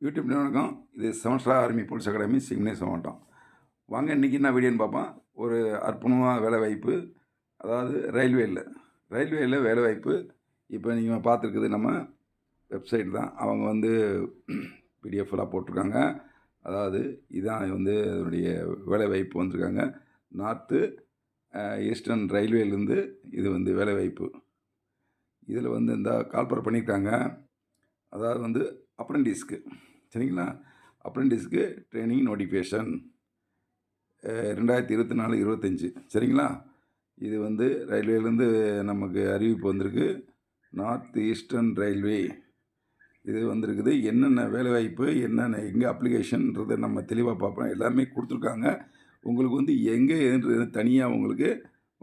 YouTube வணக்கம். இது 7 star army police academy சிக்னேஸ் மாவட்டம். வாங்க இன்றைக்கி என்ன வீடியோன்னு பார்ப்போம். ஒரு அற்புதமான வேலைவாய்ப்பு, அதாவது ரயில்வேயில் வேலைவாய்ப்பு. இப்போ நீங்கள் பார்த்துருக்குது நம்ம வெப்சைட் தான். அவங்க வந்து பிடிஎஃப்லாம் போட்டிருக்காங்க. அதாவது இதுதான் வந்து அதனுடைய வேலைவாய்ப்பு வந்திருக்காங்க. நார்த்து ஈஸ்டர்ன் ரயில்வேலேருந்து இது வந்து வேலைவாய்ப்பு. இதில் வந்து இந்த கால்பர் பண்ணியிருக்காங்க. அதாவது வந்து அப்ரெண்டிஸ்க்கு, சரிங்களா? அப்ரெண்டிஸ்க்கு ட்ரைனிங் நோட்டிஃபிகேஷன் 2024-25, சரிங்களா? இது வந்து ரயில்வேலேருந்து நமக்கு அறிவிப்பு வந்திருக்கு. நார்த் ஈஸ்டர்ன் ரயில்வே இது வந்திருக்குது. என்னென்ன வேலைவாய்ப்பு, என்னென்ன எங்கே அப்ளிகேஷன்ன்றதை நம்ம தெளிவாக பார்ப்போம். எல்லாமே கொடுத்துருக்காங்க. உங்களுக்கு வந்து எங்கே தனியாக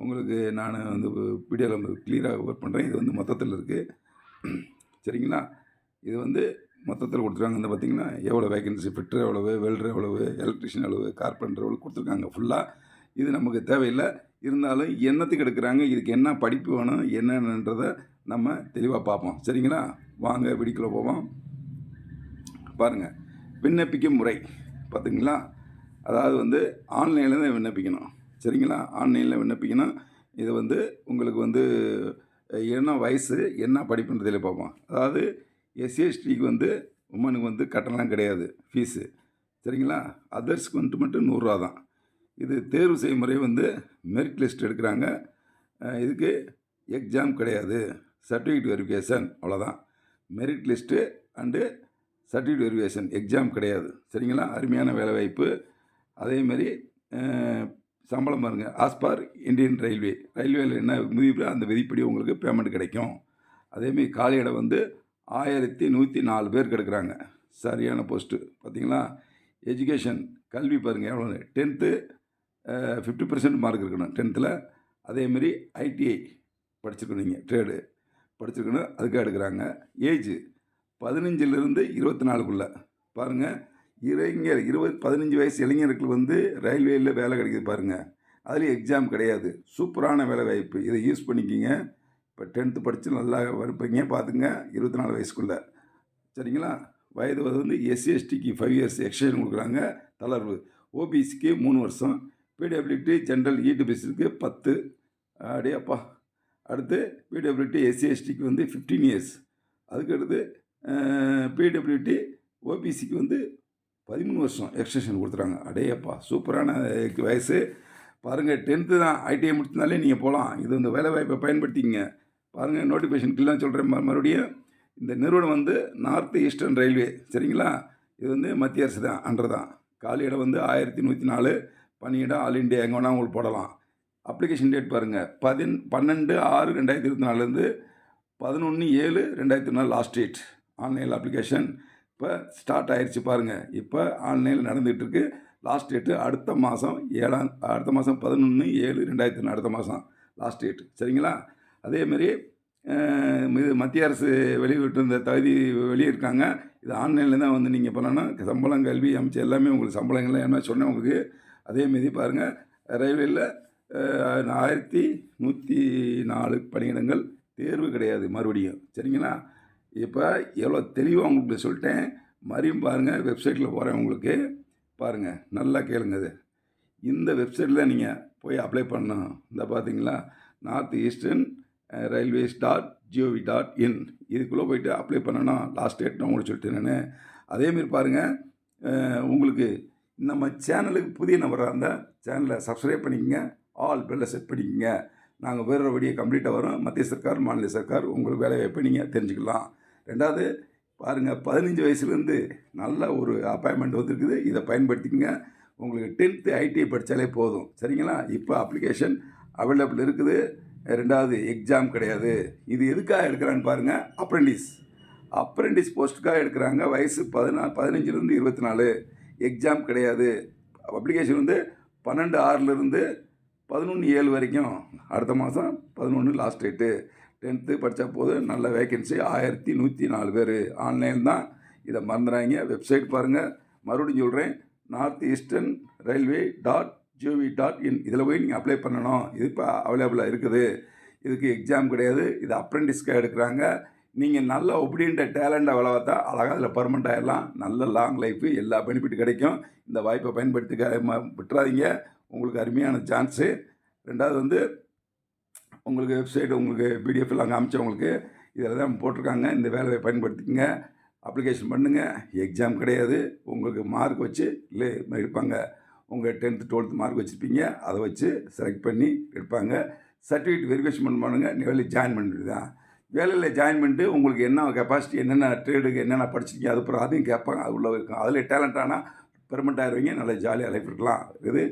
உங்களுக்கு நான் வந்து வீடியோவில் வந்து கிளியராக ஒர்க் பண்ணுறேன். இது வந்து மொத்தத்தில் இருக்குது, சரிங்களா? இது வந்து மொத்தத்தில் கொடுத்துருக்காங்க. இந்த பார்த்திங்கன்னா எவ்வளோ வேகன்சி, ஃபிட்டர் எவ்வளவு, வெல்டர் எவ்வளவு, எலக்ட்ரிஷியன் எவ்வளவு, கார்பெண்டர் எவ்வளோ கொடுத்துருக்காங்க ஃபுல்லாக. இது நமக்கு தேவையில்லை. இருந்தாலும் என்னத்துக்கு எடுக்கிறாங்க, இதுக்கு என்ன படிப்பு வேணும், என்னென்னன்றதை நம்ம தெளிவாக பார்ப்போம், சரிங்களா? வாங்க வீடியோக்குள்ளே போவோம். பாருங்கள், விண்ணப்பிக்கும் முறை பார்த்திங்களா? அதாவது வந்து ஆன்லைனில் தான் விண்ணப்பிக்கணும், சரிங்களா? ஆன்லைனில் விண்ணப்பிக்கணும். இது வந்து உங்களுக்கு வந்து என்ன வயசு, என்ன படிப்புன்றதில் பார்ப்போம். அதாவது எஸ்சிஎஸ்டிக்கு வந்து உமனுக்கு வந்து கட்டணம் கிடையாது, ஃபீஸு, சரிங்களா? அதர்ஸ்க்கு வந்துட்டு மட்டும் 100 தான். இது தேர்வு செய்யும் முறை வந்து மெரிட் லிஸ்ட் எடுக்கிறாங்க. இதுக்கு எக்ஸாம் கிடையாது, சர்டிஃபிகேட் வெரிஃபிகேஷன், அவ்வளோதான். Merit list and certificate verification, exam கிடையாது, சரிங்களா? அருமையான வேலைவாய்ப்பு. அதேமாரி சம்பளம் பாருங்கள், ஆஸ்பார் இந்தியன் ரயில்வேயில் என்ன விதிப்போ அந்த விதிப்படி உங்களுக்கு பேமெண்ட் கிடைக்கும். அதேமாரி காலியிடம் வந்து 1104 பேர் கிடக்குறாங்க. சரியான போஸ்ட்டு பார்த்தீங்களா? எஜுகேஷன், கல்வி பாருங்கள் எவ்வளோ. 10th 50% மார்க் இருக்கணும் 10th. அதேமாரி ஐடிஐ படிச்சிருக்கணும், நீங்கள் ட்ரேடு படிச்சிருக்கணும், அதுக்காக எடுக்கிறாங்க. ஏஜ் 15லேருந்து 24க்குள்ளே பாருங்கள். 15 வயசு இளைஞர்களுக்கு வந்து ரயில்வேயில் வேலை கிடைக்கிது பாருங்கள். அதுலேயும் எக்ஸாம் கிடையாது. சூப்பரான வேலை வாய்ப்பு, இதை யூஸ் பண்ணிக்கிங்க. இப்போ 10th படித்து நல்லா இருப்பீங்க, பார்த்துங்க. 24 வயசுக்குள்ளே, சரிங்களா? வயது வந்து எஸ்சிஎஸ்டிக்கு 5 இயர்ஸ் எக்ஸ்டென்ஷன் கொடுக்குறாங்க, தளர்வு. ஓபிசிக்கு 3 வருஷம், பிடபிள்யூடி ஜென்ரல் இடபிள்யூசிக்கு 10. அப்படியேப்பா. அடுத்து பிடபிள்யூடி எஸ்சிஎஸ்டிக்கு வந்து 15 இயர்ஸ். அதுக்கடுத்து பிடபிள்யூடி ஓபிசிக்கு வந்து 13 வருஷம் எக்ஸ்டென்ஷன் கொடுத்துறாங்க. அடையப்பா, சூப்பரான வயசு பாருங்கள். 10th தான், ஐடிஐ முடிச்சிருந்தாலே நீங்கள் போகலாம். இது இந்த வேலைவாய்ப்பை பயன்படுத்திங்க. பாருங்கள், நோட்டிஃபிகேஷன் சொல்கிறேன் மறுபடியும். இந்த நிறுவனம் வந்து நார்த் ஈஸ்டர்ன் ரயில்வே, சரிங்களா? இது வந்து மத்திய அரசு தான், அண்டர் தான். காலியிடம் வந்து 1104, பணியிடம் ஆல் இண்டியா, எங்கே வேணால் உங்களுக்கு போடலாம். அப்ளிகேஷன் டேட் பாருங்கள், 12/2024 11/7/2024 லாஸ்ட் டேட். ஆன்லைனில் அப்ளிகேஷன் இப்போ ஸ்டார்ட் ஆயிடுச்சு பாருங்கள். இப்போ ஆன்லைனில் நடந்துகிட்ருக்கு. லாஸ்ட் டேட்டு அடுத்த மாதம் 11/7/2024, அடுத்த மாதம் லாஸ்ட் டேட்டு, சரிங்களா? அதேமாரி இது மத்திய அரசு வெளியிட்டு இந்த தகுதி வெளியிருக்காங்க. இது ஆன்லைனில் தான் வந்து நீங்கள் பண்ணணும். சம்பளம், கல்வி அமைச்சு எல்லாமே உங்களுக்கு சம்பளங்கள்லாம் என்ன சொன்னேன் உங்களுக்கு. அதேமாரி பாருங்கள், ரயில்வேயில் 1104 பணியிடங்கள், தேர்வு கிடையாது மறுபடியும், சரிங்களா? இப்போ எவ்வளோ தெளிவாக உங்களுக்கு சொல்லிட்டேன். மறுபடியும் பாருங்கள், வெப்சைட்டில் போகிறேன் உங்களுக்கு, பாருங்கள், நல்லா கேளுங்க. இது இந்த வெப்சைட்டில் நீங்கள் போய் அப்ளை பண்ணணும். இந்த பார்த்தீங்களா, நார்த் ஈஸ்டர்ன் railways.gov.in, இதுக்குள்ளே போய்ட்டு அப்ளை பண்ணணும். லாஸ்ட் டேட் நான் உங்களுக்கு சொல்லிட்டேன் நான். அதேமாரி பாருங்கள், உங்களுக்கு நம்ம சேனலுக்கு புதிய நபராக இருந்தால் சேனலை சப்ஸ்கிரைப் பண்ணிக்கங்க, ஆல் பெல்லை செட் பண்ணிக்கங்க. நாங்கள் வேறு வீடியோ கம்ப்ளீட்டாக வரும். மத்திய சர்க்கார், மாநில சர்க்கார் உங்களுக்கு வேலைவாய்ப்பை நீங்கள் தெரிஞ்சுக்கலாம். ரெண்டாவது பாருங்கள், 15 வயசுலேருந்து நல்ல ஒரு அப்பாயின்மெண்ட் வந்துருக்குது, இதை பயன்படுத்திக்கங்க. உங்களுக்கு 10th ஐடிஐ படித்தாலே போதும், சரிங்களா? இப்போ அப்ளிகேஷன் அவைலபிள் இருக்குது. ரெண்டாவது எக்ஸாம் கிடையாது. இது எதுக்காக எடுக்கிறான்னு பாருங்கள், அப்ரெண்டிஸ் போஸ்ட்டுக்காக எடுக்கிறாங்க. வயசு 15லேருந்து 24, எக்ஸாம் கிடையாது. அப்ளிகேஷன் வந்து 12/6 11/7 வரைக்கும், அடுத்த மாதம் 11 லாஸ்ட் டேட்டு. 10th படித்தா போதும், நல்ல வேக்கன்சி, 1104 பேர். ஆன்லைன் தான், இதை மறந்துடாங்க. வெப்சைட் பாருங்கள், மறுபடியும் சொல்கிறேன், நார்த் ஈஸ்டர்ன் railway.gov.in, இதில் போய் நீங்கள் அப்ளை பண்ணணும். இது இப்போ அவைலபிளாக இருக்குது. இதுக்கு எக்ஸாம் கிடையாது. இது அப்ரெண்டிஸ்க்காக எடுக்கிறாங்க. நீங்கள் நல்ல ஒபீடியன்ட் டேலண்டாக வேலை பார்த்தா அழகாக அதில் பர்மனெண்ட் ஆகிடலாம். நல்ல லாங் லைஃபு எல்லா பெனிஃபிட் கிடைக்கும். இந்த வாய்ப்பை பயன்படுத்திக்க விட்டுறாதீங்க. உங்களுக்கு அருமையான சான்ஸு. 2வது வந்து உங்களுக்கு வெப்சைட் உங்களுக்கு பிடிஎஃப் எல்லாம் காமிச்சேன் உங்களுக்கு. இதில் தான் போட்டிருக்காங்க. இந்த வேலையை பயன்படுத்திக்கங்க. அப்ளிகேஷன் பண்ணுங்கள். எக்ஸாம் கிடையாது. உங்களுக்கு மார்க் வச்சு இல்லை எடுப்பாங்க. உங்கள் 10th 12th மார்க் வச்சுருப்பீங்க. அதை வச்சு செலக்ட் பண்ணி எடுப்பாங்க. சர்டிஃபிகேட் வெரிஃபிகேஷன் பண்ணுங்கள். வேலையில் ஜாயின் பண்ணிட்டு தான். வேலையில் ஜாயின் பண்ணிட்டு உங்களுக்கு என்ன கெப்பாசிட்டி, என்னென்ன ட்ரேடுக்கு என்னென்ன படிச்சிருக்கீங்க அது அப்புறம் அதையும் கேட்பாங்க. அது உள்ள இருக்கும். அதில் டேலண்ட் ஆனால் பெர்மனெண்ட் ஆகிடுவீங்க. நல்லா ஜாலியாக லைஃப் இருக்கலாம். இது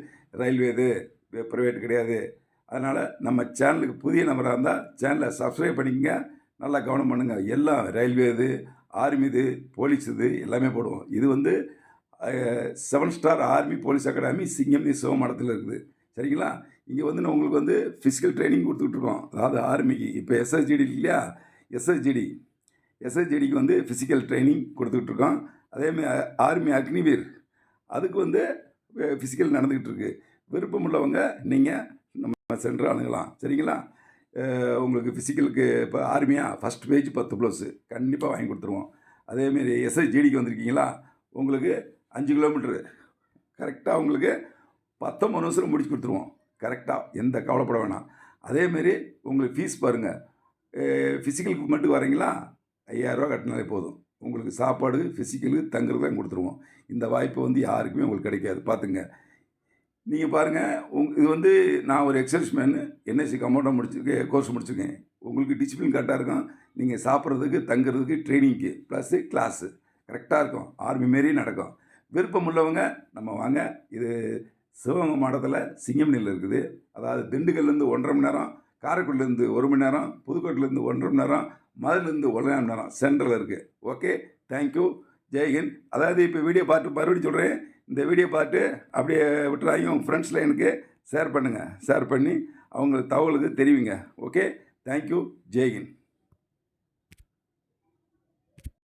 ரயில்வே இது ப்ரைவேட் கிடையாது. அதனால் நம்ம சேனலுக்கு புதிய நபராக இருந்தால் சேனலை சப்ஸ்கிரைப் பண்ணிக்கங்க. நல்லா கவனம் பண்ணுங்கள். எல்லாம் ரயில்வே இது, ஆர்மி இது, போலீஸ் இது எல்லாமே போடுவோம். இது வந்து 7 ஸ்டார் ஆர்மி போலீஸ் அகாடமி சிங்கம்னி சிவமடத்தில் இருக்குது. சரிங்களா? இங்கே வந்து நான் உங்களுக்கு வந்து ஃபிசிக்கல் ட்ரைனிங் கொடுத்துட்ருக்கோம். அதாவது ஆர்மிக்கு இப்போ எஸ்எஸ்ஜிடி இல்லையா, எஸ்எஸ்ஜிடிக்கு வந்து ஃபிசிக்கல் ட்ரைனிங் கொடுத்துட்ருக்கோம். அதேமாதிரி ஆர்மி அக்னிவீர் அதுக்கு வந்து ஃபிசிக்கல் நடந்துக்கிட்டு இருக்குது. விருப்பம் உள்ளவங்க நீங்கள் நம்ம சென்டர் அணுகலாம். சரிங்களா? உங்களுக்கு ஃபிசிக்கலுக்கு இப்போ ஆர்மியா ஃபஸ்ட் பேஜ் 10 ப்ளவுஸு கண்டிப்பாக வாங்கி கொடுத்துருவோம். அதேமாரி எஸ்எஸ்ஜிடிக்கு வந்திருக்கீங்களா, உங்களுக்கு 5 கிலோமீட்ரு கரெக்டாக உங்களுக்கு 19 நிமிஷம் முடிச்சு கொடுத்துருவோம். கரெக்டாக எந்த கவலைப்பட வேணாம். அதேமாரி உங்களுக்கு ஃபீஸ் பாருங்கள். ஃபிசிக்கலுக்கு மட்டும் வரீங்களா 5000 ரூபா கட்டினாலே போதும். உங்களுக்கு சாப்பாடு ஃபிசிக்கலு தங்குறதுலாம் கொடுத்துருவோம். இந்த வாய்ப்பு வந்து யாருக்குமே உங்களுக்கு கிடைக்காது. பார்த்துங்க. நீங்கள் பாருங்கள். இது வந்து நான் ஒரு எக்ஸல்ஸ்மேனு என்எஸ்சி கம்பவுண்டாக முடிச்சிருக்கேன், கோர்ஸ் முடிச்சிருக்கேன். உங்களுக்கு டிசிப்ளின் கரெக்டாக இருக்கும். நீங்கள் சாப்பிட்றதுக்கு தங்குறதுக்கு ட்ரைனிங்க்கு ப்ளஸ்ஸு கிளாஸு கரெக்டாக இருக்கும். ஆர்மி மாரி நடக்கும். விருப்பம் உள்ளவங்க நம்ம வாங்க. இது சிவகங்கை மாவட்டத்தில் சிங்கம்னியில் இருக்குது. அதாவது திண்டுக்கல்லேருந்து 1.5 மணி நேரம், காரைக்குடிலேருந்து 1 மணி நேரம், புதுக்கோட்டையிலேருந்து 1.5 மணி நேரம், மதுலேருந்து 1 மணி நேரம் சென்ட்ரலில் இருக்குது. ஓகே, தேங்க்யூ, ஜெய்ஹிந்த். அதாவது இப்போ வீடியோ பார்த்து மறுபடியும் சொல்கிறேன். இந்த வீடியோ பார்த்து அப்படியே விட்டுறாங்க. உங்கள் ஃப்ரெண்ட்ஸில் எனக்கு ஷேர் பண்ணுங்கள். ஷேர் பண்ணி அவங்களுக்கு தகவலுக்கு தெரிவிங்க. ஓகே, தேங்க்யூ, ஜெய்ஹிந்த்.